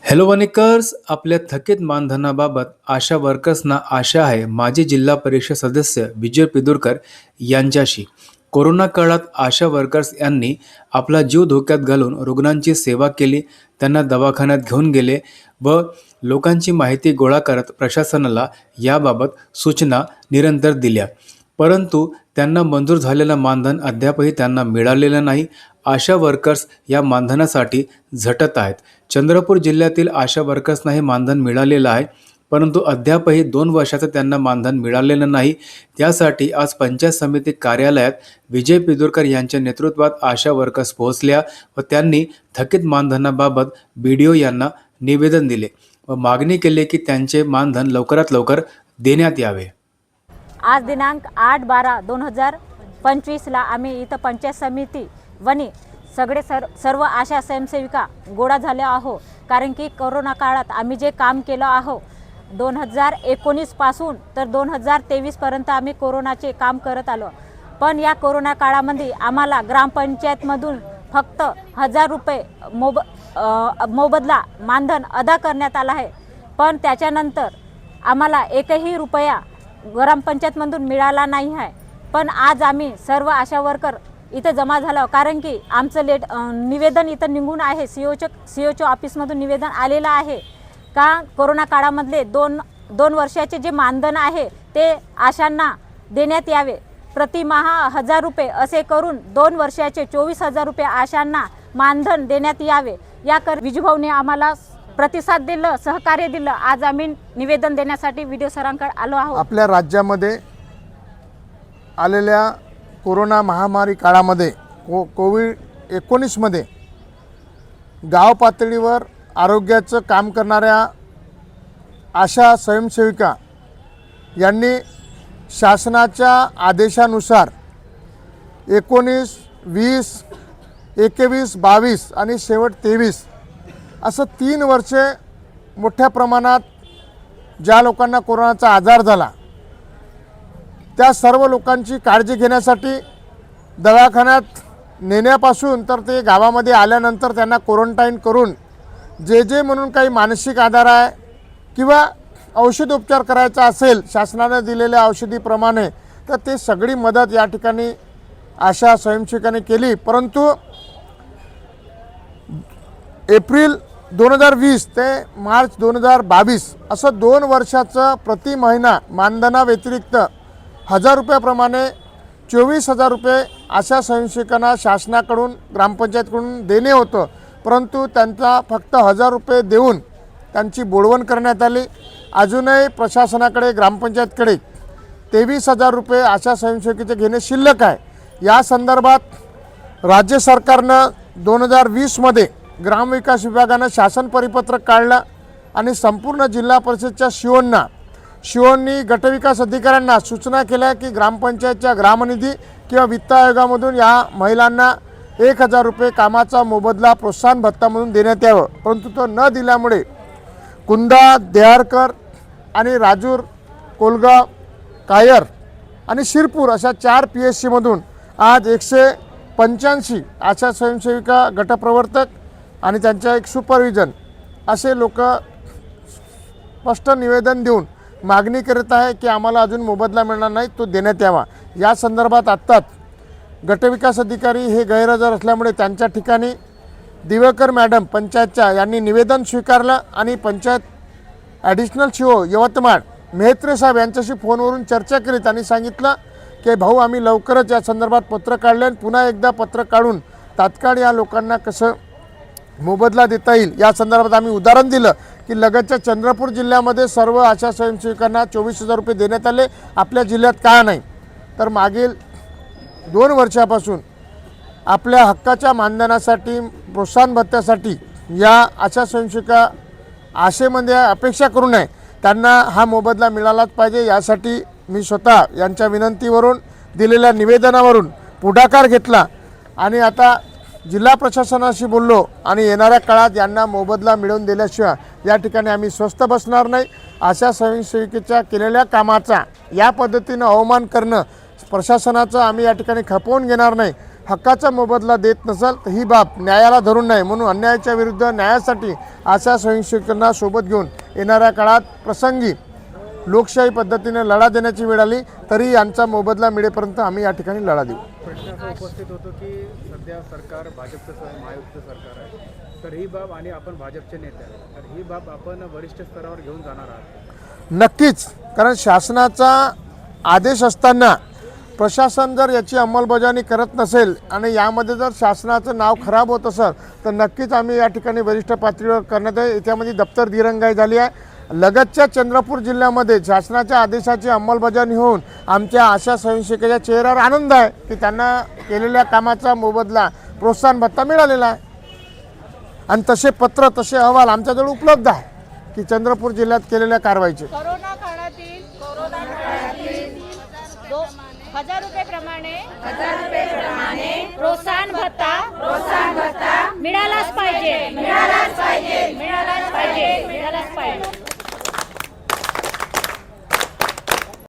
Hello वनिकर्स, आपल्या थकीत मानधनाबाबत आशा वर्कर्सना आशा आहे माजी जिल्हा परिषद सदस्य विजय पिदुरकर यांच्याशी. कोरोना काळात आशा वर्कर्स यांनी आपला जीव धोक्यात घालून रुग्णांची सेवा केली, त्यांना दवाखान्यात घेऊन गेले व लोकांची माहिती गोळा करत प्रशासनाला याबाबत सूचना निरंतर दिल्या. परंतु त्यांना मंजूर झालेलं मानधन अद्यापही त्यांना मिळालेलं नाही. आशा वर्कर्स या मानधनासाठी झटत आहेत. चंद्रपूर जिल्ह्यातील आशा वर्कर्सना हे मानधन मिळालेलं आहे, परंतु अद्यापही 2 वर्षाचं त्यांना मानधन मिळालेलं नाही. त्यासाठी आज पंचायत समिती कार्यालयात विजय पिदुरकर यांच्या नेतृत्वात आशा वर्कर्स पोहोचल्या व त्यांनी थकीत मानधनाबाबत BDO यांना निवेदन दिले व मागणी केली की त्यांचे मानधन लवकरात लवकर देण्यात यावे. आज दिनांक 8/12/2025 ला आम्ही इथं पंचायत समिती वनी सर्व आशा स्वयंसेविका गोळा झाल्या आहो. कारण की कोरोना काळात आम्ही जे काम केलं आहो 2019 पासून तर 2023 पर्यंत आम्ही कोरोनाचे काम करत आलो. पण या कोरोना काळामध्ये आम्हाला ग्रामपंचायतमधून फक्त 1000 रुपये मोबदला मानधन अदा करण्यात आला आहे. पण त्याच्यानंतर आम्हाला एकही रुपया ग्रामपंचायतमधून मिळाला नाही आहे. पण आज आम्ही सर्व आशा वर्कर इथं जमा झालो, कारण की आमचं निवेदन इथं निघून आहे. COच्या ऑफिसमधून निवेदन आलेलं आहे का कोरोना काळामधले दोन वर्षाचे जे मानधन आहे ते आशांना देण्यात यावे. प्रतिमाहा 1000 रुपये असे करून 2 वर्षाचे 24,000 रुपये आशांना मानधन देण्यात यावे. याकर विजूभाऊने आम्हाला प्रतिसाद दिलं, सहकार्य दिलं. आज आम्ही निवेदन देण्यासाठी व्हिडिओ सरांकडे आलो आहोत. आपल्या राज्यामध्ये आलेल्या कोरोना महामारी काळामध्ये कोविड-19 मध्ये गाव पातळीवर आरोग्याचं काम करणाऱ्या आशा स्वयंसेविका यांनी शासनाच्या आदेशानुसार 19, 20, 21, 22 आणि शेवट 23 असं 3 वर्षे मोठ्या प्रमाणात ज्या लोकांना कोरोनाचा आजार झाला त्या सर्व लोकांची काळजी घेण्यासाठी दवाखान्यात नेण्यापासून तर ते गावामध्ये आल्यानंतर त्यांना क्वारंटाईन करून जे म्हणून काही मानसिक आधार आहे किंवा औषधोपचार करायचा असेल शासनाने दिलेल्या औषधीप्रमाणे तर ते सगळी मदत या ठिकाणी आशा स्वयंसेविकांनी केली. परंतु एप्रिल 2020 ते मार्च 2022 असं 2 वर्षाचं प्रति महिना मानधनाव्यतिरिक्त 1000 रुपयाप्रमाणे 24,000 रुपये आशा स्वयंसेविकांना शासनाकडून ग्रामपंचायतकडून देणे होतं. परंतु त्यांचा फक्त 1000 रुपये देऊन त्यांची बोडवण करण्यात आली. अजूनही प्रशासनाकडे ग्रामपंचायतकडे 23,000 रुपये आशा स्वयंसेविकेचे घेणे शिल्लक आहे. या संदर्भात राज्य सरकारनं 2020 मध्ये ग्रामविकास विभागानं शासन परिपत्रक काढलं आणि संपूर्ण जिल्हा परिषदच्या शिओंनी गटविकास अधिकाऱ्यांना सूचना केल्या की ग्रामपंचायतच्या ग्रामनिधी किंवा वित्त आयोगामधून या महिलांना 1000 रुपये कामाचा मोबदला प्रोत्साहन भत्ता म्हणून देण्यात यावं. परंतु तो न दिल्यामुळे कुंदा, देहारकर आणि राजूर, कोलगाव, कायर आणि शिरपूर अशा 4 PSC मधून आज 185 आशा स्वयंसेविका, गटप्रवर्तक आणि त्यांच्या एक सुपरविजन असे लोक स्पष्ट निवेदन देऊन मागणी करत आहे की आम्हाला अजून मोबदला मिळणार नाही, तो देण्यात यावा. या संदर्भात आत्ताच गटविकास अधिकारी हे गैरहजर असल्यामुळे त्यांच्या ठिकाणी दिवेकर मॅडम पंचायतच्या यांनी निवेदन स्वीकारलं आणि पंचायत ॲडिशनल CO यवतमाळ मेहत्रे साहेब यांच्याशी फोनवरून चर्चा केली. त्यांनी सांगितलं की भाऊ आम्ही लवकरच या संदर्भात पत्र काढले आणि पुन्हा एकदा पत्र काढून तात्काळ या लोकांना कसं मोबदला देता येईल या संदर्भात आम्ही उदाहरण दिलं की लगतच्या चंद्रपूर जिल्ह्यामध्ये सर्व आशा स्वयंसेविकांना 24,000 रुपये देण्यात आले, आपल्या जिल्ह्यात का नाही. तर मागील 2 वर्षापासून आपल्या हक्काच्या मानधनासाठी, प्रोत्साहन भत्त्यासाठी या आशा स्वयंसेविका आशेमध्ये अपेक्षा करू नये, त्यांना हा मोबदला मिळालाच पाहिजे. यासाठी मी स्वतः यांच्या विनंतीवरून दिलेल्या निवेदनावरून पुढाकार घेतला आणि आता जिल्हा प्रशासनाशी बोललो आणि येणाऱ्या काळात यांना मोबदला मिळवून दिल्याशिवाय या ठिकाणी आम्ही स्वस्थ बसणार नाही. आशा स्वयंसेविकेच्या केलेल्या कामाचा या पद्धतीनं अवमान करणं प्रशासनाचं आम्ही या ठिकाणी खपवून घेणार नाही. हक्काचा मोबदला देत नसेल तर ही बाब न्यायाला धरून नाही, म्हणून अन्यायाच्या विरुद्ध न्यायासाठी आशा स्वयंसेवकांना सोबत घेऊन येणाऱ्या काळात प्रसंगी लोकशाही पद्धतीने लढा देण्याची वेळ आली तरी यांचा मोबदला मिळेपर्यंत आम्ही या ठिकाणी लढा देऊ. प्रश्न असा उपस्थित होतो की सध्या सरकार भाजपचं महायुक्त सरकार आहे, तर ही बाब आणि आपण भाजपचे नेते आहेत, तर ही बाब आपण वरिष्ठ स्तरावर घेऊन जाणार आहात. नक्कीच, कारण शासनाचा आदेश असताना प्रशासन जर याची अंमलबजावणी करत नसेल आणि यामध्ये जर शासनाचं नाव खराब होत असेल तर नक्कीच आम्ही या ठिकाणी वरिष्ठ पातळीवर करण्यात आहे. याच्यामध्ये दप्तर दिरंगाई झाली आहे. लगतच्या चंद्रपूर जिल्ह्यामध्ये शासनाच्या आदेशाची अंमलबजावणी होऊन आमच्या आशा स्वयंसेवकाच्या चेहऱ्यावर आनंद आहे की त्यांना केलेल्या कामाचा मोबदला प्रोत्साहन भत्ता मिळालेला आहे आणि तसे पत्र तसे अहवाल आमच्याजवळ उपलब्ध आहे की चंद्रपूर जिल्ह्यात केलेल्या कारवाईचे. कोरोना काळातील 1000 रुपये प्रमाणे प्रोत्साहन भत्ता मिळालाच पाहिजे.